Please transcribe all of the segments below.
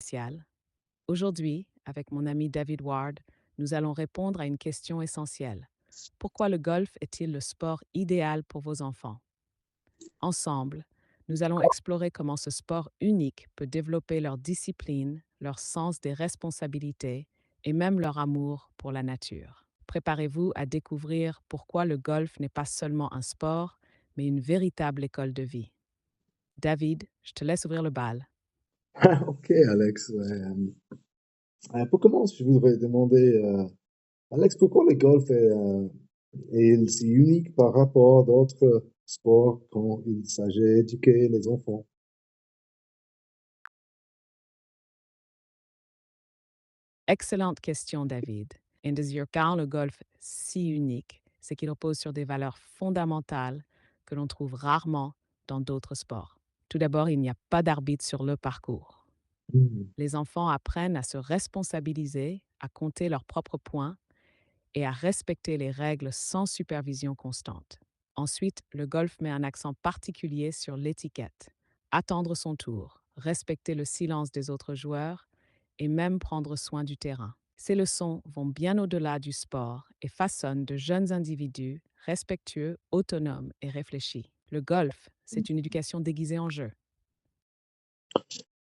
Spécial. Aujourd'hui, avec mon ami David Ward, nous allons répondre à une question essentielle. Pourquoi le golf est-il le sport idéal pour vos enfants? Ensemble, nous allons explorer comment ce sport unique peut développer leur discipline, leur sens des responsabilités et même leur amour pour la nature. Préparez-vous à découvrir pourquoi le golf n'est pas seulement un sport, mais une véritable école de vie. David, je te laisse ouvrir le bal. Ok, Alex. Ouais, pour commencer, je voudrais demander, Alex, pourquoi le golf est si unique par rapport à d'autres sports quand il s'agit d'éduquer les enfants? Excellente question, David. Et car le golf si unique, c'est qu'il repose sur des valeurs fondamentales que l'on trouve rarement dans d'autres sports. Tout d'abord, il n'y a pas d'arbitre sur le parcours. Mhm. Les enfants apprennent à se responsabiliser, à compter leurs propres points et à respecter les règles sans supervision constante. Ensuite, le golf met un accent particulier sur l'étiquette. Attendre son tour, respecter le silence des autres joueurs et même prendre soin du terrain. Ces leçons vont bien au-delà du sport et façonnent de jeunes individus respectueux, autonomes et réfléchis. Le golf, c'est une éducation déguisée en jeu.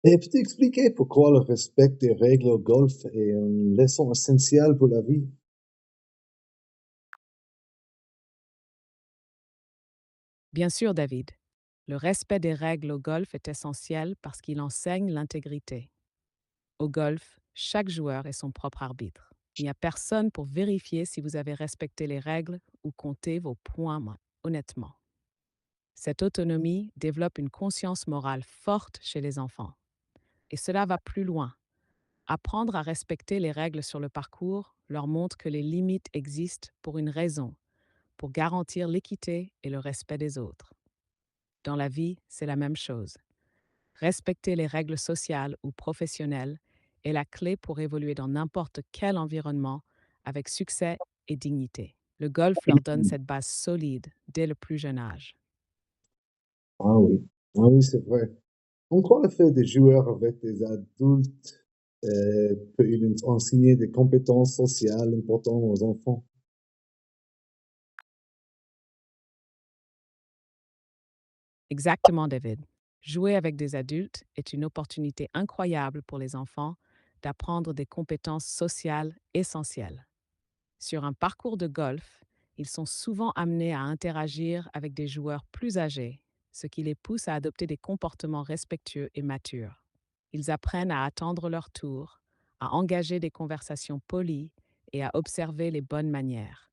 Et peux-tu expliquer pourquoi le respect des règles au golf est une leçon essentielle pour la vie? Bien sûr, David, le respect des règles au golf est essentiel parce qu'il enseigne l'intégrité. Au golf, chaque joueur est son propre arbitre. Il n'y a personne pour vérifier si vous avez respecté les règles ou compté vos points honnêtement. Cette autonomie développe une conscience morale forte chez les enfants. Et cela va plus loin. Apprendre à respecter les règles sur le parcours leur montre que les limites existent pour une raison, pour garantir l'équité et le respect des autres. Dans la vie, c'est la même chose. Respecter les règles sociales ou professionnelles est la clé pour évoluer dans n'importe quel environnement avec succès et dignité. Le golf leur donne cette base solide dès le plus jeune âge. Ah oui, ah oui, c'est vrai. En quoi le fait de jouer avec des adultes peut-il enseigner des compétences sociales importantes aux enfants? Exactement, David. Jouer avec des adultes est une opportunité incroyable pour les enfants d'apprendre des compétences sociales essentielles. Sur un parcours de golf, ils sont souvent amenés à interagir avec des joueurs plus âgés, ce qui les pousse à adopter des comportements respectueux et matures. Ils apprennent à attendre leur tour, à engager des conversations polies et à observer les bonnes manières,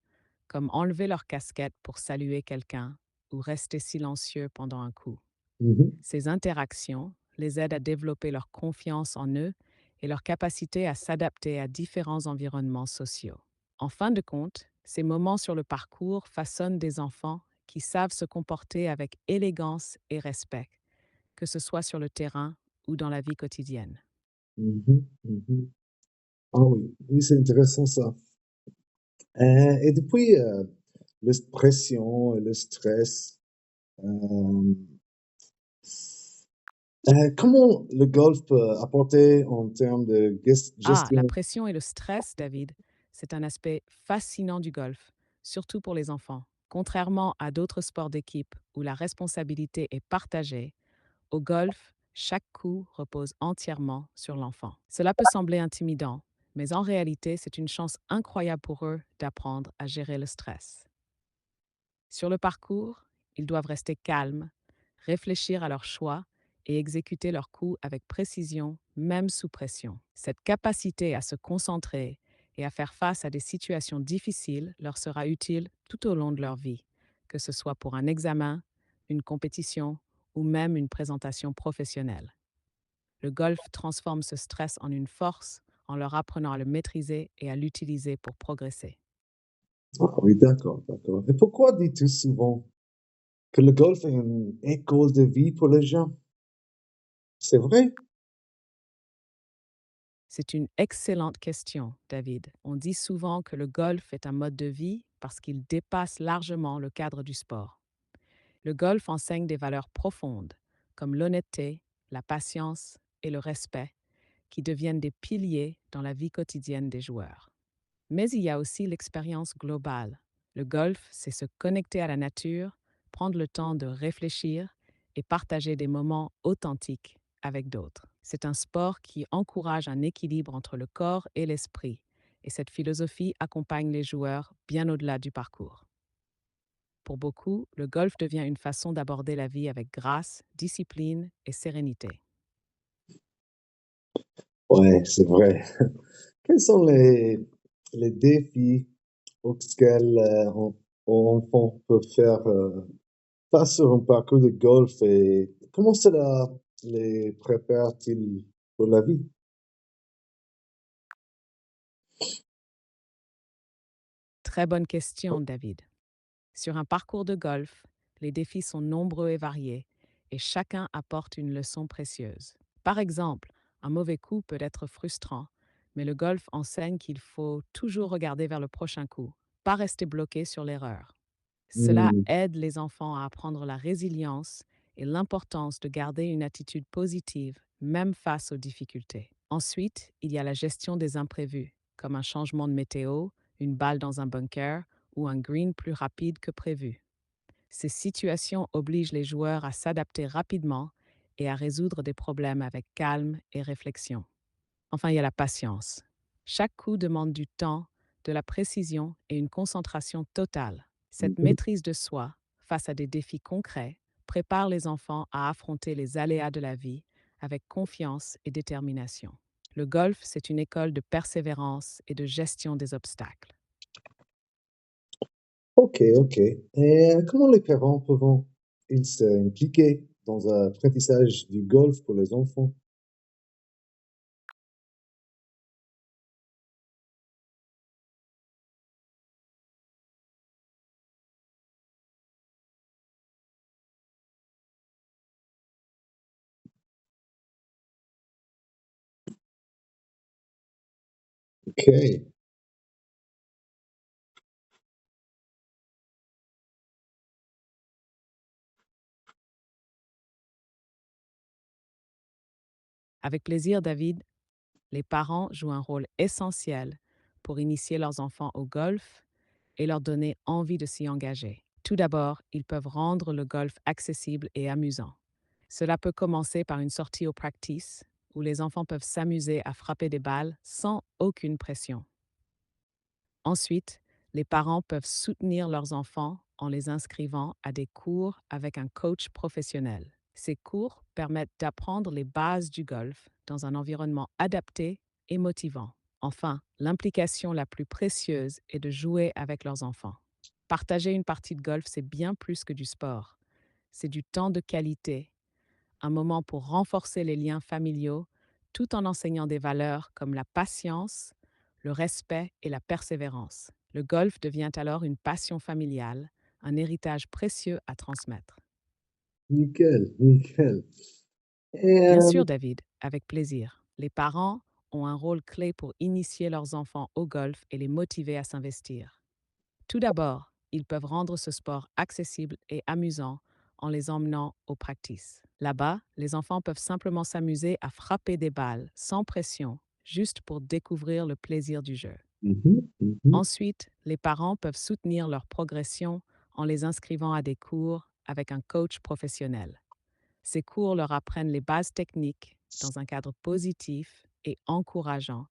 comme enlever leur casquette pour saluer quelqu'un ou rester silencieux pendant un coup. Mhm. Ces interactions les aident à développer leur confiance en eux et leur capacité à s'adapter à différents environnements sociaux. En fin de compte, ces moments sur le parcours façonnent des enfants qui savent se comporter avec élégance et respect, que ce soit sur le terrain ou dans la vie quotidienne. Mhm, mhm. Ah oui, oui, c'est intéressant ça. Et depuis la pression et le stress, euh, comment le golf peut apporter en termes de Ah, la gestion? pression et le stress, David, c'est un aspect fascinant du golf, surtout pour les enfants. Contrairement à d'autres sports d'équipe où la responsabilité est partagée, au golf, chaque coup repose entièrement sur l'enfant. Cela peut sembler intimidant, mais en réalité, c'est une chance incroyable pour eux d'apprendre à gérer le stress. Sur le parcours, ils doivent rester calmes, réfléchir à leurs choix et exécuter leurs coups avec précision, même sous pression. Cette capacité à se concentrer et à faire face à des situations difficiles leur sera utile tout au long de leur vie, que ce soit pour un examen, une compétition ou même une présentation professionnelle. Le golf transforme ce stress en une force en leur apprenant à le maîtriser et à l'utiliser pour progresser. Ah oui, d'accord, d'accord. Et pourquoi dis-tu souvent que le golf est une école de vie pour les gens? C'est vrai? C'est une excellente question, David. On dit souvent que le golf est un mode de vie parce qu'il dépasse largement le cadre du sport. Le golf enseigne des valeurs profondes, comme l'honnêteté, la patience et le respect, qui deviennent des piliers dans la vie quotidienne des joueurs. Mais il y a aussi l'expérience globale. Le golf, c'est se connecter à la nature, prendre le temps de réfléchir et partager des moments authentiques avec d'autres. C'est un sport qui encourage un équilibre entre le corps et l'esprit, et cette philosophie accompagne les joueurs bien au-delà du parcours. Pour beaucoup, le golf devient une façon d'aborder la vie avec grâce, discipline et sérénité. Ouais, c'est vrai. Quels sont les défis auxquels un enfant peut faire face sur un parcours de golf et comment cela les prépare-t-il pour la vie? Très bonne question, David. Sur un parcours de golf, les défis sont nombreux et variés, et chacun apporte une leçon précieuse. Par exemple, un mauvais coup peut être frustrant, mais le golf enseigne qu'il faut toujours regarder vers le prochain coup, pas rester bloqué sur l'erreur. Cela Hmm, aide les enfants à apprendre la résilience et l'importance de garder une attitude positive, même face aux difficultés. Ensuite, il y a la gestion des imprévus, comme un changement de météo, une balle dans un bunker ou un green plus rapide que prévu. Ces situations obligent les joueurs à s'adapter rapidement et à résoudre des problèmes avec calme et réflexion. Enfin, il y a la patience. Chaque coup demande du temps, de la précision et une concentration totale. Cette mhm. maîtrise de soi, face à des défis concrets, prépare les enfants à affronter les aléas de la vie avec confiance et détermination. Le golf, c'est une école de persévérance et de gestion des obstacles. Ok, ok. Et comment les parents peuvent-ils s'impliquer dans l'apprentissage du golf pour les enfants? Ok. Avec plaisir, David, les parents jouent un rôle essentiel pour initier leurs enfants au golf et leur donner envie de s'y engager. Tout d'abord, ils peuvent rendre le golf accessible et amusant. Cela peut commencer par une sortie au practice, où les enfants peuvent s'amuser à frapper des balles sans aucune pression. Ensuite, les parents peuvent soutenir leurs enfants en les inscrivant à des cours avec un coach professionnel. Ces cours permettent d'apprendre les bases du golf dans un environnement adapté et motivant. Enfin, l'implication la plus précieuse est de jouer avec leurs enfants. Partager une partie de golf, c'est bien plus que du sport. C'est du temps de qualité, un moment pour renforcer les liens familiaux, tout en enseignant des valeurs comme la patience, le respect et la persévérance. Le golf devient alors une passion familiale, un héritage précieux à transmettre. Nickel, nickel. Et Bien sûr, David, avec plaisir. Les parents ont un rôle clé pour initier leurs enfants au golf et les motiver à s'investir. Tout d'abord, ils peuvent rendre ce sport accessible et amusant en les emmenant au practice. Là-bas, les enfants peuvent simplement s'amuser à frapper des balles sans pression, juste pour découvrir le plaisir du jeu. mhm, mhm. Ensuite, les parents peuvent soutenir leur progression en les inscrivant à des cours avec un coach professionnel. Ces cours leur apprennent les bases techniques dans un cadre positif et encourageant,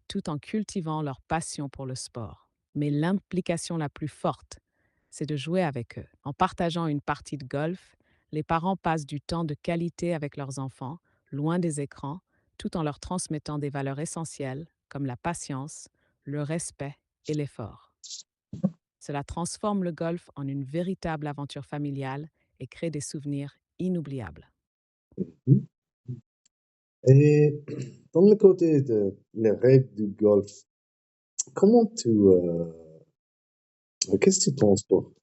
tout en cultivant leur passion pour le sport. Mais l'implication la plus forte, c'est de jouer avec eux. En partageant une partie de golf, les parents passent du temps de qualité avec leurs enfants, loin des écrans, tout en leur transmettant des valeurs essentielles comme la patience, le respect et l'effort. Cela transforme le golf en une véritable aventure familiale et crée des souvenirs inoubliables. Mhm. Et dans le côté de les règles du golf, comment qu'est-ce que tu penses pour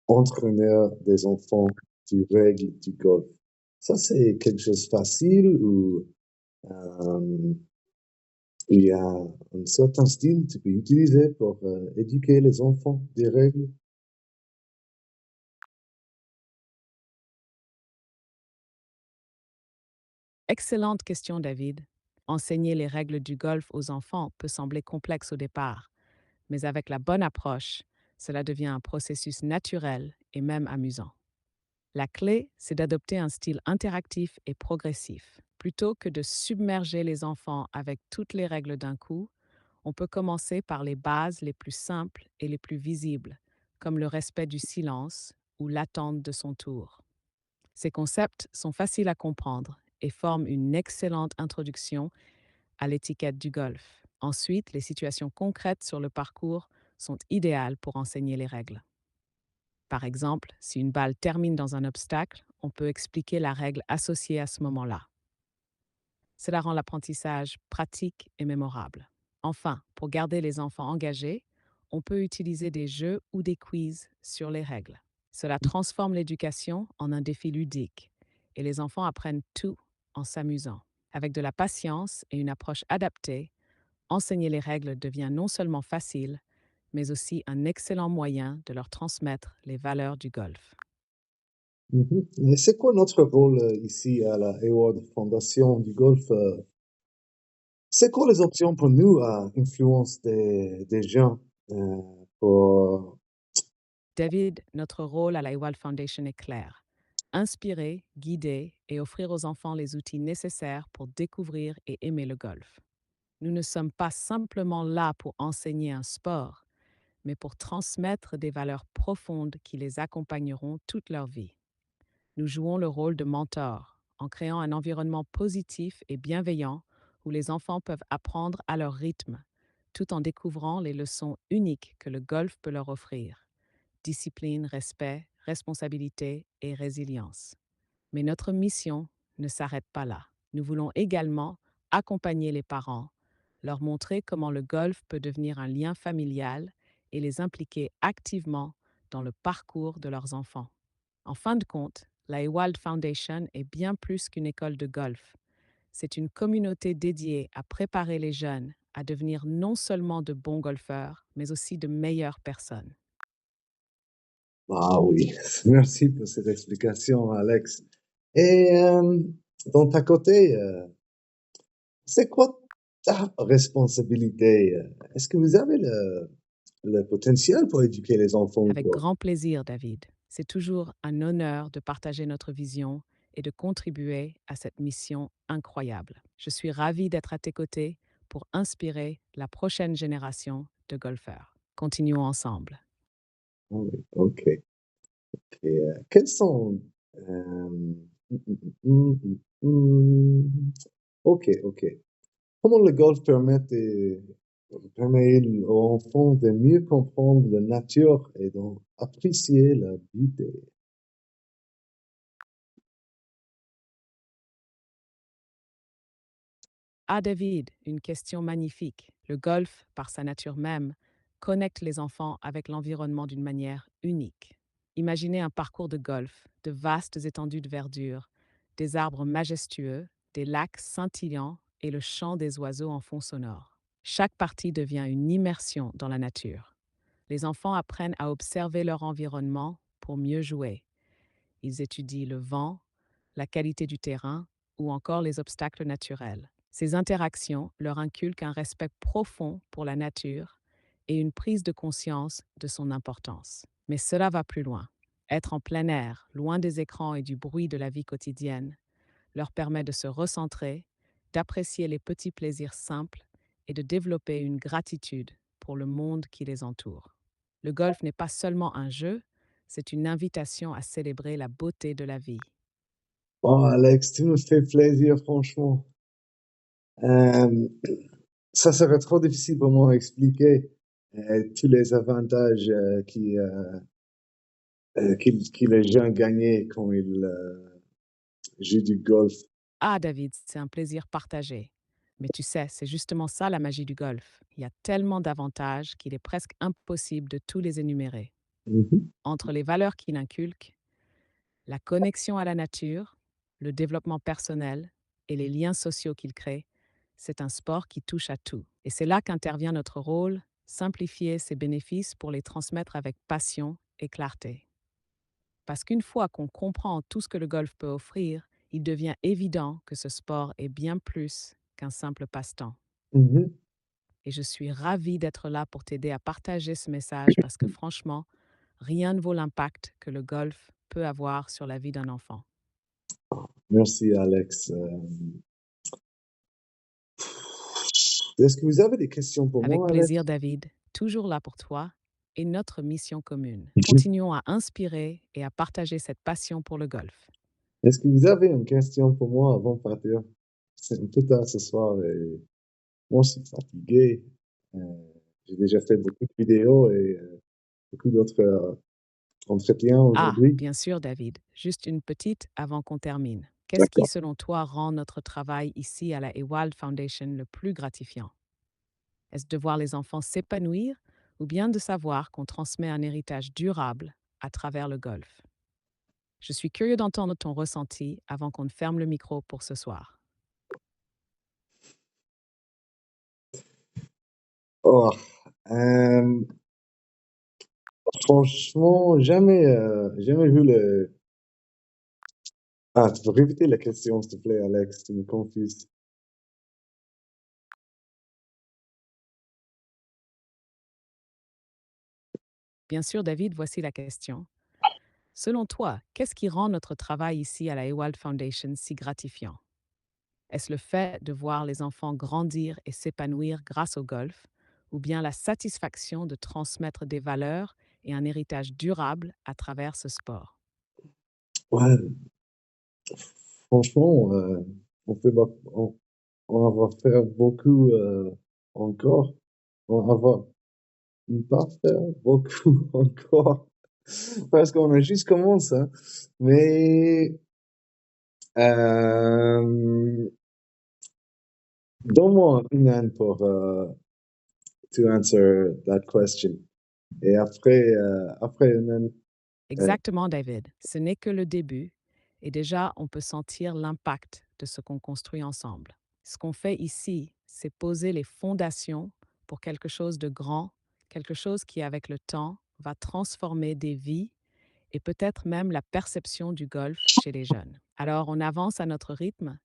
entraîner des enfants du règle du golf? Ça, c'est quelque chose de facile ou euh, il y a un certain style que tu peux utiliser pour éduquer les enfants des règles? Excellente question, David. Enseigner les règles du golf aux enfants peut sembler complexe au départ, mais avec la bonne approche, cela devient un processus naturel et même amusant. La clé, c'est d'adopter un style interactif et progressif. Plutôt que de submerger les enfants avec toutes les règles d'un coup, on peut commencer par les bases les plus simples et les plus visibles, comme le respect du silence ou l'attente de son tour. Ces concepts sont faciles à comprendre et forment une excellente introduction à l'étiquette du golf. Ensuite, les situations concrètes sur le parcours sont idéales pour enseigner les règles. Par exemple, si une balle termine dans un obstacle, on peut expliquer la règle associée à ce moment-là. Cela rend l'apprentissage pratique et mémorable. Enfin, pour garder les enfants engagés, on peut utiliser des jeux ou des quiz sur les règles. Cela transforme l'éducation en un défi ludique et les enfants apprennent tout en s'amusant. Avec de la patience et une approche adaptée, enseigner les règles devient non seulement facile, mais aussi un excellent moyen de leur transmettre les valeurs du golf. Mhm. Et c'est quoi notre rôle ici à la Hayward Fondation du Golfe? C'est quoi les options pour nous à influence des gens pour... David, notre rôle à la Ewald Foundation est clair. Inspirer, guider et offrir aux enfants les outils nécessaires pour découvrir et aimer le golf. Nous ne sommes pas simplement là pour enseigner un sport, mais pour transmettre des valeurs profondes qui les accompagneront toute leur vie. Nous jouons le rôle de mentor en créant un environnement positif et bienveillant où les enfants peuvent apprendre à leur rythme, tout en découvrant les leçons uniques que le golf peut leur offrir: discipline, respect, responsabilité et résilience. Mais notre mission ne s'arrête pas là. Nous voulons également accompagner les parents, leur montrer comment le golf peut devenir un lien familial et les impliquer activement dans le parcours de leurs enfants. En fin de compte, la Ewald Foundation est bien plus qu'une école de golf. C'est une communauté dédiée à préparer les jeunes à devenir non seulement de bons golfeurs, mais aussi de meilleures personnes. Ah oui, merci pour cette explication, Alex. Et dans ta côté, c'est quoi ta responsabilité? Est-ce que vous avez le potentiel pour éduquer les enfants ou Avec pas? grand plaisir, David. C'est toujours un honneur de partager notre vision et de contribuer à cette mission incroyable. Je suis ravie d'être à tes côtés pour inspirer la prochaine génération de golfeurs. Continuons ensemble. Ah oui, ok. Et quels sont... ok, ok. Comment le golf permet aux enfants de mieux comprendre la nature et d'apprécier la beauté? Ah David, une question magnifique. Le golf, par sa nature même, connecte les enfants avec l'environnement d'une manière unique. Imaginez un parcours de golf, de vastes étendues de verdure, des arbres majestueux, des lacs scintillants et le chant des oiseaux en fond sonore. Chaque partie devient une immersion dans la nature. Les enfants apprennent à observer leur environnement pour mieux jouer. Ils étudient le vent, la qualité du terrain ou encore les obstacles naturels. Ces interactions leur inculquent un respect profond pour la nature et une prise de conscience de son importance. Mais cela va plus loin. Être en plein air, loin des écrans et du bruit de la vie quotidienne, leur permet de se recentrer, d'apprécier les petits plaisirs simples et de développer une gratitude pour le monde qui les entoure. Le golf n'est pas seulement un jeu, c'est une invitation à célébrer la beauté de la vie. Oh, Alex, tu me fais plaisir, franchement. Euh, Ça serait trop difficile pour moi d'expliquer tous les avantages que les gens gagnent quand ils jouent du golf. Ah David, c'est un plaisir partagé. Mais tu sais, c'est justement ça la magie du golf. Il y a tellement d'avantages qu'il est presque impossible de tous les énumérer. Mhm. Entre les valeurs qu'il inculque, la connexion à la nature, le développement personnel et les liens sociaux qu'il crée, c'est un sport qui touche à tout. Et c'est là qu'intervient notre rôle, simplifier ses bénéfices pour les transmettre avec passion et clarté. Parce qu'une fois qu'on comprend tout ce que le golf peut offrir, il devient évident que ce sport est bien plus qu'un simple passe-temps. Mhm. Et je suis ravie d'être là pour t'aider à partager ce message parce que franchement, rien ne vaut l'impact que le golf peut avoir sur la vie d'un enfant. Merci, Alex. Est-ce que vous avez des questions pour Avec moi, Alex? plaisir, David, toujours là pour toi et notre mission commune. Mhm. Continuons à inspirer et à partager cette passion pour le golf. Est-ce que vous avez une question pour moi avant de partir? C'est un peu tard ce soir et moi, je suis fatigué. Euh, j'ai déjà fait beaucoup de vidéos et beaucoup d'autres entretiens Ah, aujourd'hui. bien sûr, David, juste une petite avant qu'on termine. Qu'est-ce qui, D'accord. selon toi, rend notre travail ici à la Ewald Foundation le plus gratifiant? Est-ce de voir les enfants s'épanouir ou bien de savoir qu'on transmet un héritage durable à travers le golf? Je suis curieux d'entendre ton ressenti avant qu'on ne ferme le micro pour ce soir. Oh, franchement, jamais vu le. Ah, tu peux répéter la question, s'il te plaît, Alex, tu me confuses. Bien sûr, David, voici la question. Selon toi, qu'est-ce qui rend notre travail ici à la Ewald Foundation si gratifiant? Est-ce le fait de voir les enfants grandir et s'épanouir grâce au golf, ou bien la satisfaction de transmettre des valeurs et un héritage durable à travers ce sport? Ouais, franchement, on peut, on va faire beaucoup encore. On va pas faire beaucoup encore parce qu'on a juste commencé, hein. Mais euh, donne-moi une année pour to answer that question. Et après une année, Exactement, David. Ce n'est que le début et déjà on peut sentir l'impact de ce qu'on construit ensemble. Ce qu'on fait ici, c'est poser les fondations pour quelque chose de grand, quelque chose qui, avec le temps, va transformer des vies et peut-être même la perception du golf chez les jeunes. Alors on avance à notre rythme,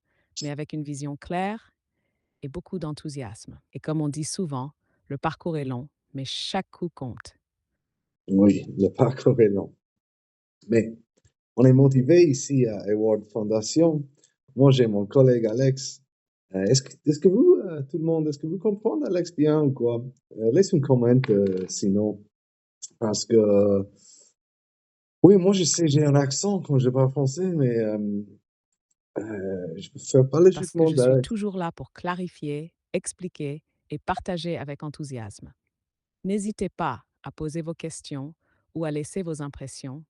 mais avec une vision claire et beaucoup d'enthousiasme. Et comme on dit souvent, le parcours est long, mais chaque coup compte. oui, le parcours est long. Mais on est motivé ici à Award Foundation. Moi, j'ai mon collègue Alex. Est-ce que vous, tout le monde, est-ce que vous comprenez Alex bien ou quoi? Laisse un comment sinon, parce que oui, moi je sais, j'ai un accent quand je parle français, mais je préfère parler Parce que justement je suis d'Alex. toujours là pour clarifier, expliquer et partager avec enthousiasme. N'hésitez pas à poser vos questions ou à laisser vos impressions.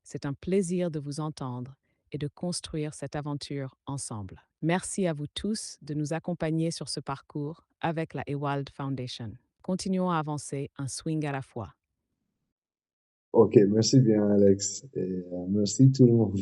C'est un plaisir de vous entendre et de construire cette aventure ensemble. Merci à vous tous de nous accompagner sur ce parcours avec la Ewald Foundation. Continuons à avancer un swing à la fois. Ok, merci bien Alex et merci tout le monde.